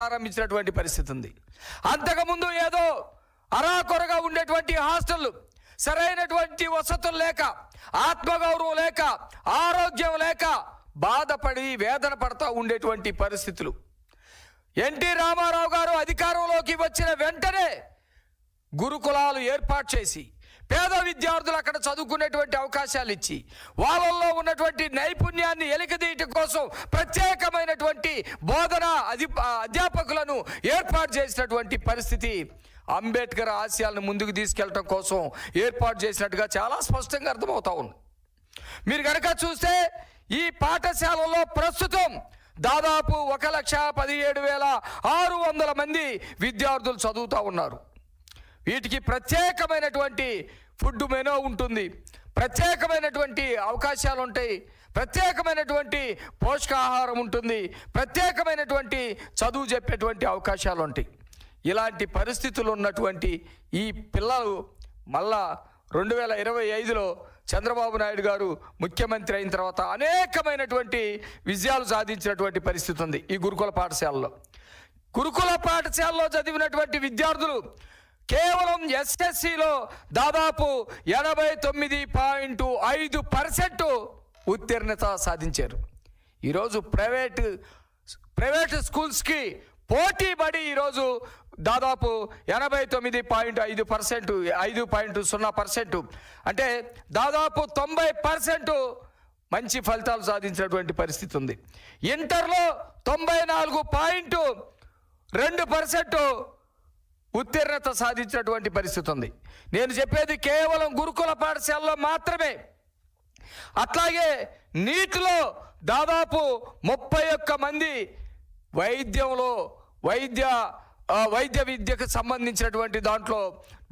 ప్రారంభించినటువంటి పరిస్థితి ఉంది. అంతకుముందు ఏదో అరాకొరగా ఉండేటువంటి హాస్టళ్ళు, సరైనటువంటి వసతులు లేక, ఆత్మగౌరవం లేక, ఆరోగ్యం లేక బాధపడి వేదన పడతా ఉండేటువంటి పరిస్థితులు. ఎన్టీ రామారావు గారు అధికారంలోకి వచ్చిన వెంటనే గురుకులాలు ఏర్పాటు చేసి పేద విద్యార్థులు అక్కడ చదువుకునేటువంటి అవకాశాలు ఇచ్చి వాళ్ళల్లో ఉన్నటువంటి నైపుణ్యాన్ని ఎలికితీయటం కోసం ప్రత్యేకమైనటువంటి బోధన అధ్యాపకులను ఏర్పాటు చేసినటువంటి పరిస్థితి అంబేద్కర్ ఆశయాలను ముందుకు తీసుకెళ్ళటం కోసం ఏర్పాటు చేసినట్టుగా చాలా స్పష్టంగా అర్థమవుతా ఉంది. మీరు కనుక చూస్తే ఈ పాఠశాలలో ప్రస్తుతం దాదాపు 1,17,600 మంది విద్యార్థులు చదువుతూ ఉన్నారు. వీటికి ప్రత్యేకమైనటువంటి ఫుడ్ మెనూ ఉంటుంది, ప్రత్యేకమైనటువంటి అవకాశాలు ఉంటాయి, ప్రత్యేకమైనటువంటి పోషకాహారం ఉంటుంది, ప్రత్యేకమైనటువంటి చదువు చెప్పేటువంటి అవకాశాలు ఉంటాయి. ఇలాంటి పరిస్థితులు ఉన్నటువంటి ఈ పిల్లలు మళ్ళా 2025లో చంద్రబాబు నాయుడు గారు ముఖ్యమంత్రి అయిన తర్వాత అనేకమైనటువంటి విజయాలు సాధించినటువంటి పరిస్థితి ఉంది. ఈ గురుకుల పాఠశాలలో చదివినటువంటి విద్యార్థులు కేవలం ఎస్ఎస్సిలో దాదాపు 89.5% ఉత్తీర్ణత సాధించారు. ఈరోజు ప్రైవేట్ స్కూల్స్కి పోటీ పడి ఈరోజు దాదాపు 89.5%, 5.0%, అంటే దాదాపు 90% మంచి ఫలితాలు సాధించినటువంటి పరిస్థితి ఉంది. ఇంటర్లో 94.2% ఉత్తీర్ణత సాధించినటువంటి పరిస్థితి ఉంది. నేను చెప్పేది కేవలం గురుకుల పాఠశాలలో మాత్రమే. అట్లాగే నీట్లో దాదాపు 31 మంది వైద్య విద్యకు సంబంధించినటువంటి దాంట్లో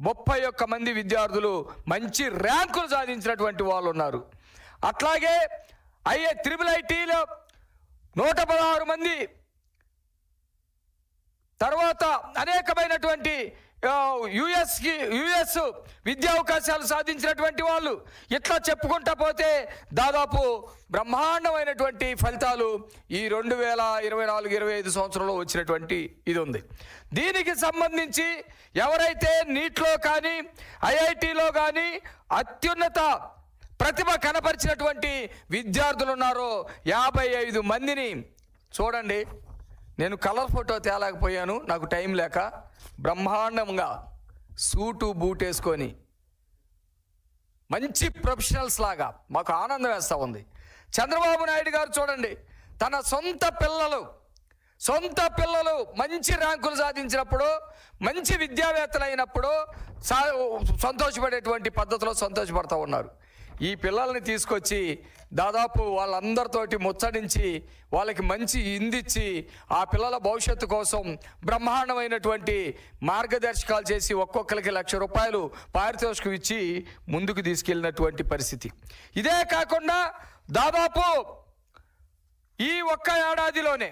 31 మంది విద్యార్థులు మంచి ర్యాంకులు సాధించినటువంటి వాళ్ళు ఉన్నారు. అట్లాగే IITలో 116 మంది, తర్వాత అనేకమైనటువంటి యుఎస్ విద్యా అవకాశాలు సాధించినటువంటి వాళ్ళు, ఇట్లా చెప్పుకుంటా పోతే దాదాపు బ్రహ్మాండమైనటువంటి ఫలితాలు ఈ 2024-25 సంవత్సరంలో వచ్చినటువంటి ఇది ఉంది. దీనికి సంబంధించి ఎవరైతే నీట్లో కానీ IITలో కానీ అత్యున్నత ప్రతిభ కనపరిచినటువంటి విద్యార్థులు ఉన్నారో 55 మందిని చూడండి. నేను కలర్ ఫోటో తేలేకపోయాను, నాకు టైం లేక. బ్రహ్మాండంగా సూటు బూట్ వేసుకొని మంచి ప్రొఫెషనల్స్ లాగా మాకు ఆనందం వేస్తూ ఉంది. చంద్రబాబు నాయుడు గారు చూడండి, తన సొంత పిల్లలు మంచి ర్యాంకులు సాధించినప్పుడు, మంచి విద్యావేత్తలు అయినప్పుడు సంతోషపడేటువంటి పద్ధతిలో సంతోషపడుతూ ఉన్నారు. ఈ పిల్లల్ని తీసుకొచ్చి దాదాపు వాళ్ళందరితోటి ముచ్చడించి వాళ్ళకి మంచి ఇందిచ్చి ఆ పిల్లల భవిష్యత్తు కోసం బ్రహ్మాండమైనటువంటి మార్గదర్శకాలు చేసి ఒక్కొక్కరికి ₹1,00,000 పారితోషికం ఇచ్చి ముందుకు తీసుకెళ్ళినటువంటి పరిస్థితి. ఇదే కాకుండా దాదాపు ఈ ఒక్క ఏడాదిలోనే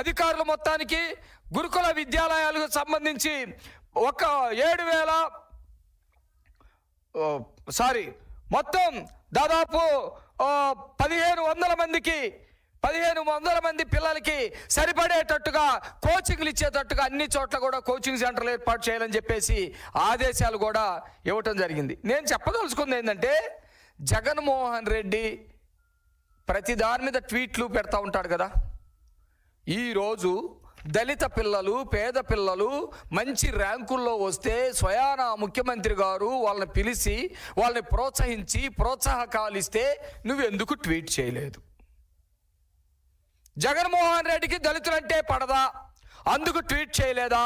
అధికారులు మొత్తానికి గురుకుల విద్యాలయాలకు సంబంధించి మొత్తం దాదాపు 1,500 మంది పిల్లలకి సరిపడేటట్టుగా కోచింగ్లు ఇచ్చేటట్టుగా అన్ని చోట్ల కూడా కోచింగ్ సెంటర్లు ఏర్పాటు చేయాలని చెప్పేసి ఆదేశాలు కూడా ఇవ్వటం జరిగింది. నేను చెప్పదలుచుకుంది ఏంటంటే, జగన్మోహన్ రెడ్డి ప్రతి దాని మీద ట్వీట్లు పెడతా ఉంటాడు కదా. ఈరోజు దళిత పిల్లలు, పేద పిల్లలు మంచి ర్యాంకుల్లో వస్తే స్వయాన ముఖ్యమంత్రి గారు వాళ్ళని పిలిచి వాళ్ళని ప్రోత్సహించి ప్రోత్సాహకాలు ఇస్తే నువ్వెందుకు ట్వీట్ చేయలేదు? జగన్మోహన్ రెడ్డికి దళితులంటే పడదా, అందుకు ట్వీట్ చేయలేదా?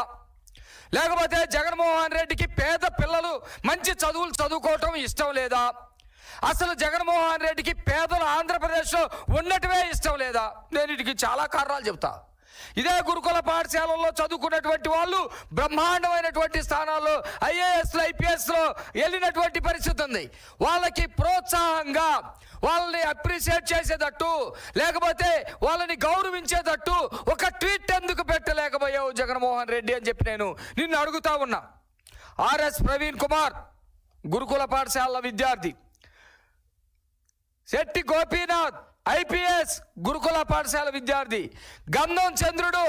లేకపోతే జగన్మోహన్ రెడ్డికి పేద పిల్లలు మంచి చదువులు చదువుకోవటం ఇష్టం లేదా? అసలు జగన్మోహన్ రెడ్డికి పేదలు ఆంధ్రప్రదేశ్లో ఉన్నట్టువే ఇష్టం లేదా? నేను వీటికి చాలా కారణాలు చెప్తా. ఇదే గురుకుల పాఠశాలలో చదువుకున్నటువంటి వాళ్ళు బ్రహ్మాండమైనటువంటి స్థానాల్లో IASలో IPSలో వెళ్ళినటువంటి పరిస్థితి ఉంది. వాళ్ళకి ప్రోత్సాహంగా, వాళ్ళని అప్రిషియేట్ చేసేటట్టు, లేకపోతే వాళ్ళని గౌరవించేటట్టు ఒక ట్వీట్ ఎందుకు పెట్టలేకపోయావు జగన్మోహన్ రెడ్డి అని చెప్పి నేను నిన్ను అడుగుతా ఉన్నా. RS ప్రవీణ్ కుమార్ గురుకుల పాఠశాల విద్యార్థి, శెట్టి గోపీనాథ్ ఐపీఎస్ గురుకుల పాఠశాల విద్యార్థి, గంధం చంద్రుడు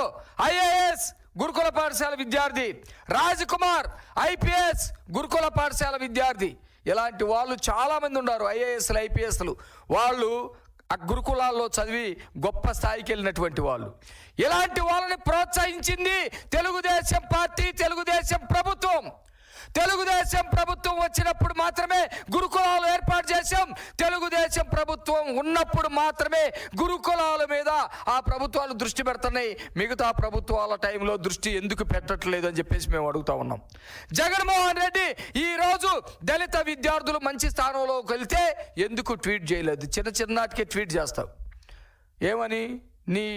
ఐఏఎస్ గురుకుల పాఠశాల విద్యార్థి, రాజ్ కుమార్ ఐపీఎస్ గురుకుల పాఠశాల విద్యార్థి. ఇలాంటి వాళ్ళు చాలామంది ఉన్నారు. ఐఏఎస్లు ఐపీఎస్లు వాళ్ళు ఆ గురుకులాల్లో చదివి గొప్ప స్థాయికి వెళ్ళినటువంటి వాళ్ళు. ఇలాంటి వాళ్ళని ప్రోత్సహించింది తెలుగుదేశం పార్టీ, తెలుగుదేశం ప్రభుత్వం. తెలుగుదేశం ప్రభుత్వం వచ్చినప్పుడు మాత్రమే గురుకులాలు ఏర్పాటు చేశాం. తెలుగుదేశం ప్రభుత్వం ఉన్నప్పుడు మాత్రమే గురుకులాల మీద ఆ ప్రభుత్వాలు దృష్టి పెడుతున్నాయి. మిగతా ప్రభుత్వాల టైంలో దృష్టి ఎందుకు పెట్టట్లేదు అని చెప్పేసి మేము అడుగుతా ఉన్నాం. జగన్మోహన్ రెడ్డి ఈరోజు దళిత విద్యార్థులు మంచి స్థానంలోకి వెళ్తే ఎందుకు ట్వీట్ చేయలేదు? చిన్నటికే ట్వీట్ చేస్తావు. ఏమని? నీ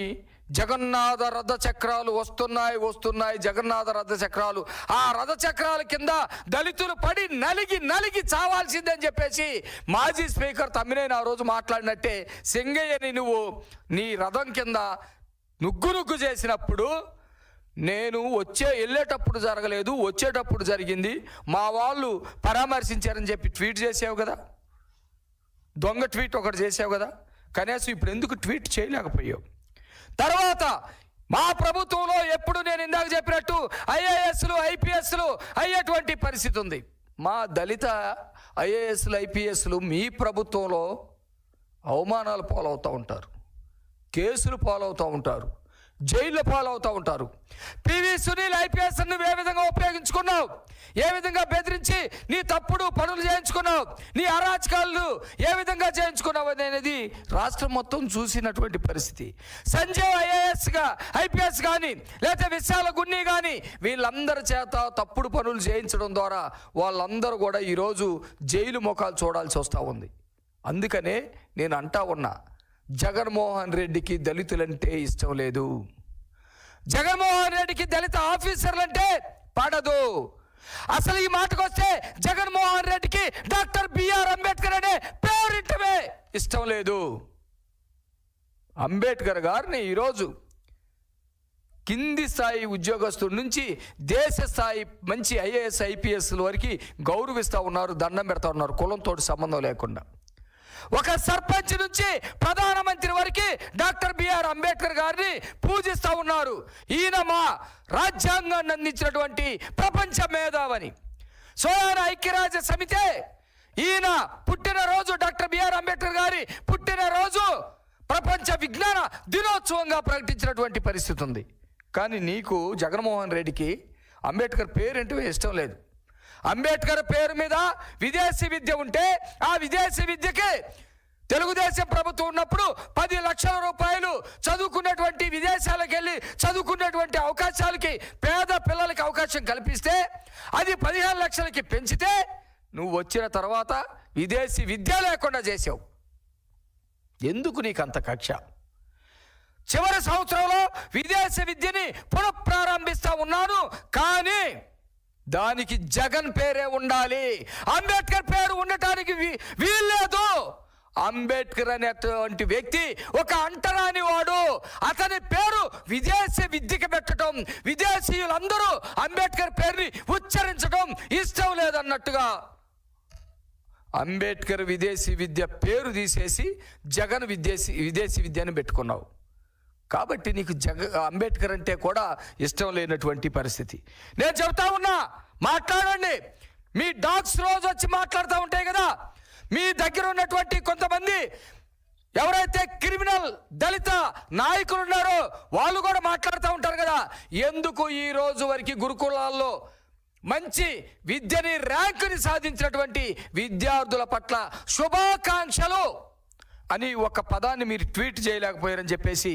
జగన్నాథ రథ చక్రాలు వస్తున్నాయి జగన్నాథ రథ చక్రాలు, ఆ రథ చక్రాల కింద దళితులు పడి నలిగి చావాల్సిందని చెప్పేసి మాజీ స్పీకర్ తమ్మినేని ఆ రోజు మాట్లాడినట్టే సింగయ్యని నువ్వు నీ రథం కింద నుగ్గు చేసినప్పుడు నేను వెళ్ళేటప్పుడు జరగలేదు, వచ్చేటప్పుడు జరిగింది, మా వాళ్ళు పరామర్శించారని చెప్పి ట్వీట్ చేసావు కదా. దొంగ ట్వీట్ ఒకటి చేసావు కదా. కనీసం ఇప్పుడు ఎందుకు ట్వీట్ చేయలేకపోయావు? తర్వాత మా ప్రభుత్వంలో ఎప్పుడు నేను ఇందాక చెప్పినట్టు ఐఏఎస్లు ఐపీఎస్లు అయ్యేటువంటి పరిస్థితి ఉంది. మా దళిత ఐఏఎస్లు ఐపీఎస్లు మీ ప్రభుత్వంలో అవమానాలు పాలవుతూ ఉంటారు, కేసులు పాలవుతూ ఉంటారు, జైలు పాలవుతూ ఉంటారు. పివి సునీల్ ఐపీఎస్ నువ్వు ఏ విధంగా ఉపయోగించుకున్నావు, ఏ విధంగా బెదిరించి నీ తప్పుడు పనులు చేయించుకున్నావు, నీ అరాచకాలు ఏ విధంగా చేయించుకున్నావు అనేది రాష్ట్రం మొత్తం చూసినటువంటి పరిస్థితి. సంజయ్ ఐపీఎస్ కానీ లేకపోతే విశాల గున్ని కానీ వీళ్ళందరి చేత తప్పుడు పనులు చేయించడం ద్వారా వాళ్ళందరూ కూడా ఈరోజు జైలు ముఖాలు చూడాల్సి వస్తూ ఉంది. అందుకనే నేను అంటా ఉన్నా, జగన్మోహన్ రెడ్డికి దళితులంటే ఇష్టం లేదు, జగన్మోహన్ రెడ్డికి దళిత ఆఫీసర్లంటే పడదు. అసలు ఈ మాటకు వస్తే జగన్మోహన్ రెడ్డికి డాక్టర్ బిఆర్ అంబేద్కర్ అనే పేరింటమే ఇష్టం లేదు. అంబేద్కర్ గారిని ఈరోజు కింది స్థాయి ఉద్యోగస్తుల నుంచి దేశ స్థాయి మంచి ఐఏఎస్ ఐపీఎస్ల వరకు గౌరవిస్తూ ఉన్నారు, దండం పెడతా ఉన్నారు, కులంతో సంబంధం లేకుండా. ఒక సర్పంచ్ నుంచి ప్రధానమంత్రి వరకు డాక్టర్ బిఆర్ అంబేద్కర్ గారిని పూజిస్తూ ఉన్నారు. ఈయన మా రాజ్యాంగాన్ని అందించినటువంటి ప్రపంచ మేధావని. స్వయాన ఐక్యరాజ్య సమితే ఈయన పుట్టినరోజు, డాక్టర్ బిఆర్ అంబేద్కర్ గారి పుట్టినరోజు ప్రపంచ విజ్ఞాన దినోత్సవంగా ప్రకటించినటువంటి పరిస్థితి ఉంది. కానీ నీకు జగన్మోహన్ రెడ్డికి అంబేద్కర్ పేరేంటో ఇష్టం లేదు. అంబేద్కర్ పేరు మీద విదేశీ విద్య ఉంటే ఆ విదేశీ విద్యకి తెలుగుదేశం ప్రభుత్వం ఉన్నప్పుడు 10 లక్షల రూపాయలు చదువుకున్నటువంటి విదేశాలకు వెళ్ళి చదువుకున్నటువంటి అవకాశాలకి పేద పిల్లలకి అవకాశం కల్పిస్తే అది 15 లక్షలకి పెంచితే నువ్వు వచ్చిన తర్వాత విదేశీ విద్య లేకుండా చేసావు. ఎందుకు నీకు అంత కక్ష? చివరి సంవత్సరంలో విదేశీ విద్యని పునఃప్రారంభిస్తా ఉన్నాను, కానీ దానికి జగన్ పేరే ఉండాలి, అంబేద్కర్ పేరు ఉండటానికి వీల్లేదు. అంబేద్కర్ అనేటువంటి వ్యక్తి ఒక అంటరాని వాడు. అతని పేరు విదేశీ విద్యకి పెట్టడం, విదేశీయులందరూ అంబేద్కర్ పేరుని ఉచ్చరించడం ఇష్టం లేదన్నట్టుగా అంబేద్కర్ విదేశీ విద్య పేరు తీసేసి జగన్ విదేశీ విద్యను పెట్టుకున్నావు. కాబట్టి నీకు అంబేద్కర్ అంటే కూడా ఇష్టం లేనటువంటి పరిస్థితి. నేను చెబుతా ఉన్నా, మాట్లాడండి. మీ డాగ్స్ రోజు వచ్చి మాట్లాడుతూ ఉంటాయి కదా, మీ దగ్గర ఉన్నటువంటి కొంతమంది ఎవరైతే క్రిమినల్ దళిత నాయకులు ఉన్నారో వాళ్ళు కూడా మాట్లాడుతూ ఉంటారు కదా, ఎందుకు ఈ రోజు వరకు గురుకులాల్లో మంచి విద్యని ర్యాంకుని సాధించినటువంటి విద్యార్థుల పట్ల శుభాకాంక్షలు అని ఒక పదాన్ని మీరు ట్వీట్ చేయలేకపోయారని చెప్పేసి